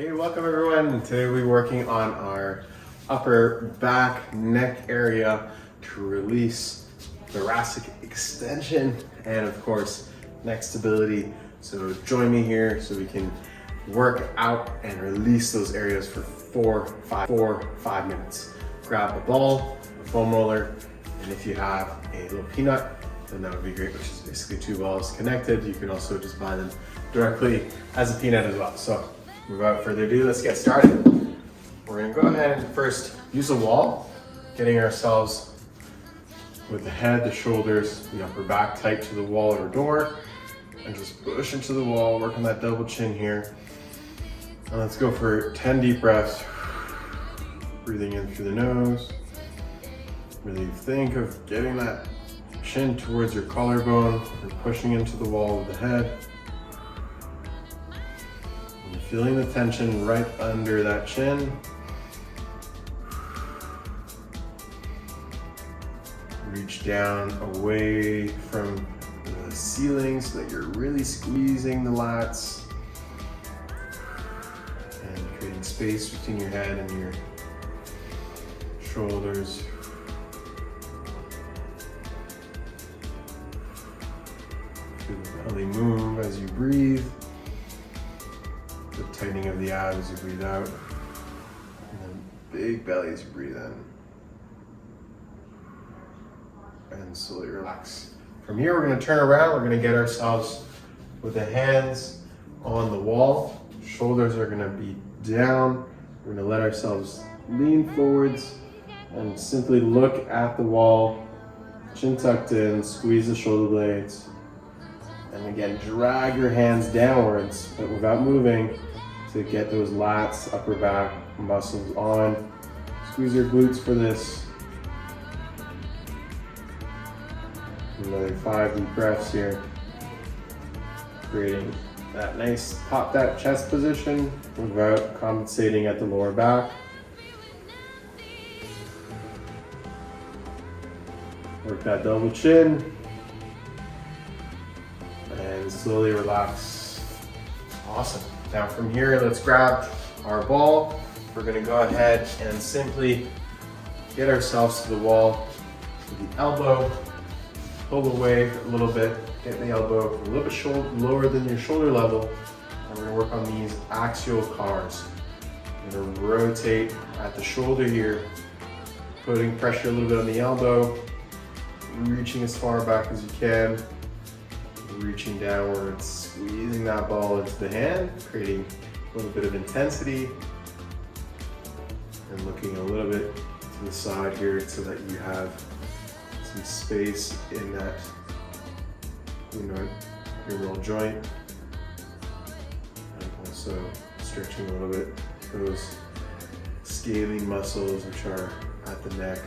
Hey, welcome everyone. Today we're working on our upper back neck area to release thoracic extension and of course neck stability. So join me here so we can work out and release those areas for four, five minutes. Grab a ball, a foam roller, and if you have a little peanut, then that would be great, which is basically two balls connected. You can also just buy them directly as a peanut as well. So without further ado, let's get started. We're gonna go ahead and first use a wall, getting ourselves with the head, the shoulders, the upper back tight to the wall or door, and just push into the wall, work on that double chin here. And let's go for 10 deep breaths. Breathing in through the nose. Really think of getting that chin towards your collarbone. You're pushing into the wall with the head. And feeling the tension right under that chin. Reach down away from the ceiling so that you're really squeezing the lats and creating space between your head and your shoulders. Feel the belly move as you breathe. The tightening of the abs as you breathe out. And then big belly as you breathe in. And slowly relax. From here, we're going to turn around. We're going to get ourselves with the hands on the wall. Shoulders are going to be down. We're going to let ourselves lean forwards and simply look at the wall. Chin tucked in, squeeze the shoulder blades. And again, drag your hands downwards, but without moving, to get those lats, upper back muscles on. Squeeze your glutes for this. Another 5 deep breaths here. Creating that nice pop that chest position without compensating at the lower back. Work that double chin. And slowly relax. Awesome. Now from here, let's grab our ball. We're gonna go ahead and simply get ourselves to the wall with the elbow. Pull away a little bit, get the elbow a little bit lower than your shoulder level. And we're gonna work on these axial cars. We're gonna rotate at the shoulder here, putting pressure a little bit on the elbow, reaching as far back as you can, reaching downwards, squeezing that ball into the hand, creating a little bit of intensity, and looking a little bit to the side here so that you have some space in that humeral joint, and also stretching a little bit those scaling muscles which are at the neck.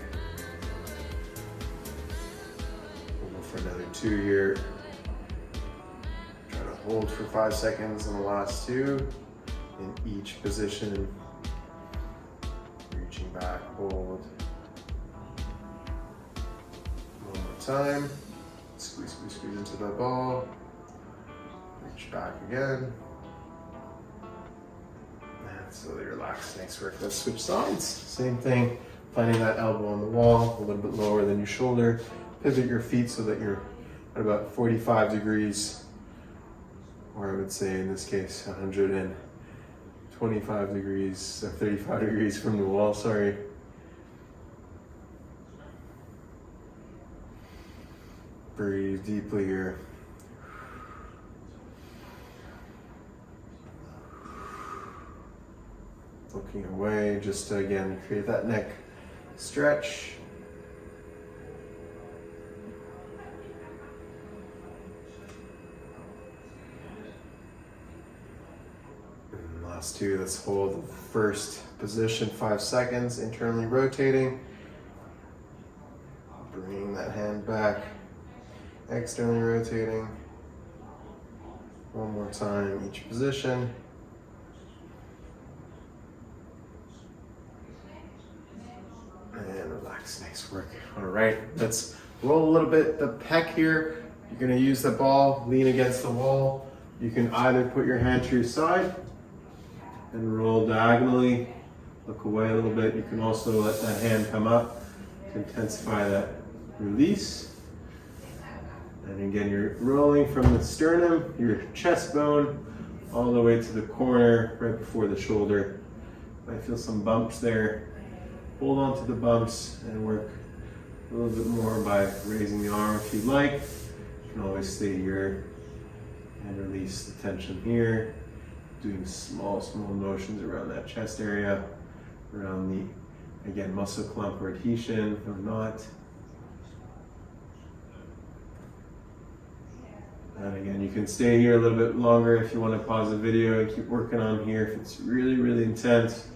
We'll go for another 2 here. Try to hold for 5 seconds on the last 2 in each position. Reaching back, hold. Time. Squeeze, squeeze, squeeze into the ball. Reach back again. And slowly relax. Nice work. Let's switch sides. Same thing. Planting that elbow on the wall, a little bit lower than your shoulder. Pivot your feet so that you're at about 45 degrees, or I would say in this case, 125 degrees, 35 degrees from the wall, sorry. Breathe deeply here. Looking away, just to again create that neck stretch. And last 2, let's hold the first position 5 seconds, internally rotating. Bringing that hand back. Externally rotating. One more time, each position. And relax, nice work. All right, let's roll a little bit the pec here. You're gonna use the ball, lean against the wall. You can either put your hand to your side and roll diagonally. Look away a little bit. You can also let that hand come up to intensify that release. And again, you're rolling from the sternum, your chest bone, all the way to the corner right before the shoulder. Might feel some bumps there. Hold on to the bumps and work a little bit more by raising the arm if you'd like. You can always stay here and release the tension here. Doing small motions around that chest area, around the, again, muscle clump or adhesion or not. And again, you can stay here a little bit longer if you want to pause the video and keep working on here. If it's really, really intense,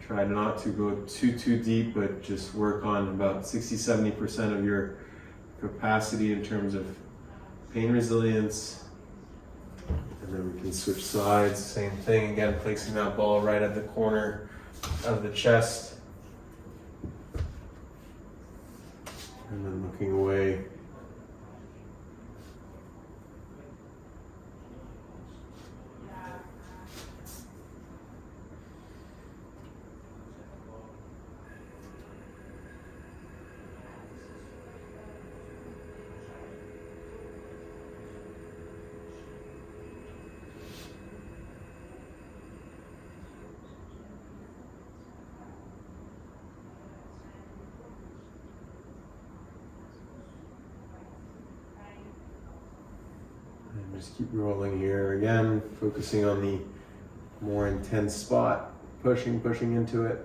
try not to go too deep, but just work on about 60-70% of your capacity in terms of pain resilience. And then we can switch sides, same thing again, placing that ball right at the corner of the chest. And then looking away. Just keep rolling here again, focusing on the more intense spot, pushing into it.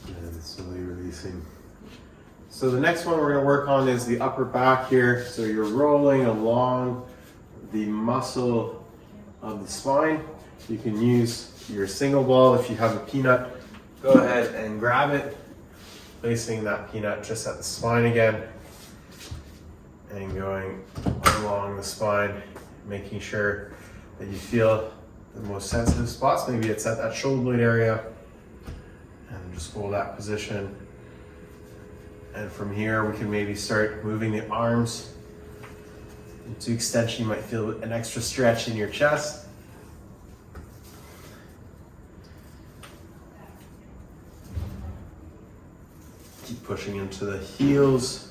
And slowly releasing. So the next one we're going to work on is the upper back here. So you're rolling along the muscle of the spine. You can use your single ball. If you have a peanut, go ahead and grab it, placing that peanut just at the spine again. And going along the spine, making sure that you feel the most sensitive spots. Maybe it's at that shoulder blade area, and just hold that position. And from here, we can maybe start moving the arms into extension. You might feel an extra stretch in your chest. Keep pushing into the heels.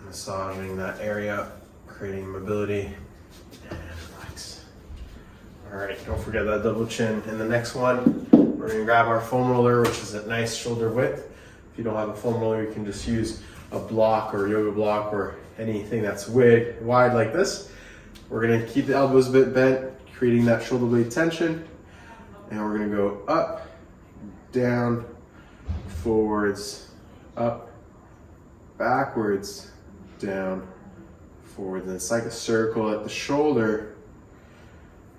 Massaging that area, creating mobility, and relax. All right, don't forget that double chin. In the next one, we're gonna grab our foam roller, which is a nice shoulder width. If you don't have a foam roller, you can just use a block or yoga block or anything that's wide like this. We're gonna keep the elbows a bit bent, creating that shoulder blade tension. And we're gonna go up, down, forwards, up, backwards, down, forward, and it's like a circle at the shoulder.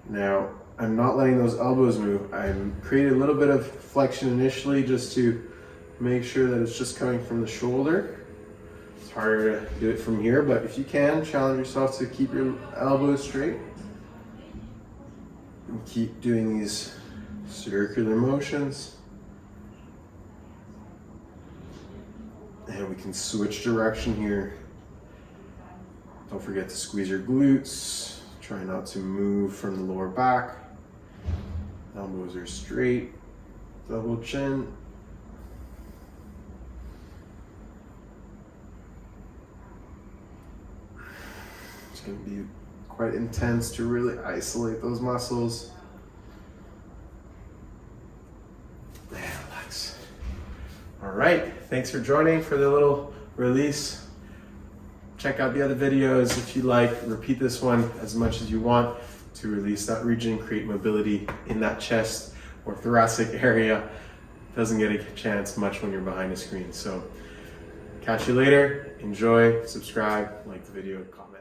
Now, I'm not letting those elbows move. I'm creating a little bit of flexion initially just to make sure that it's just coming from the shoulder. It's harder to do it from here, but if you can, challenge yourself to keep your elbows straight. And keep doing these circular motions. And we can switch direction here. Don't forget to squeeze your glutes. Try not to move from the lower back. Elbows are straight. Double chin. It's going to be quite intense to really isolate those muscles. And relax. All right, thanks for joining for the little release. Check out the other videos if you like. Repeat this one as much as you want to release that region, create mobility in that chest or thoracic area. Doesn't get a chance much when you're behind a screen. So catch you later. Enjoy, subscribe, like the video, comment.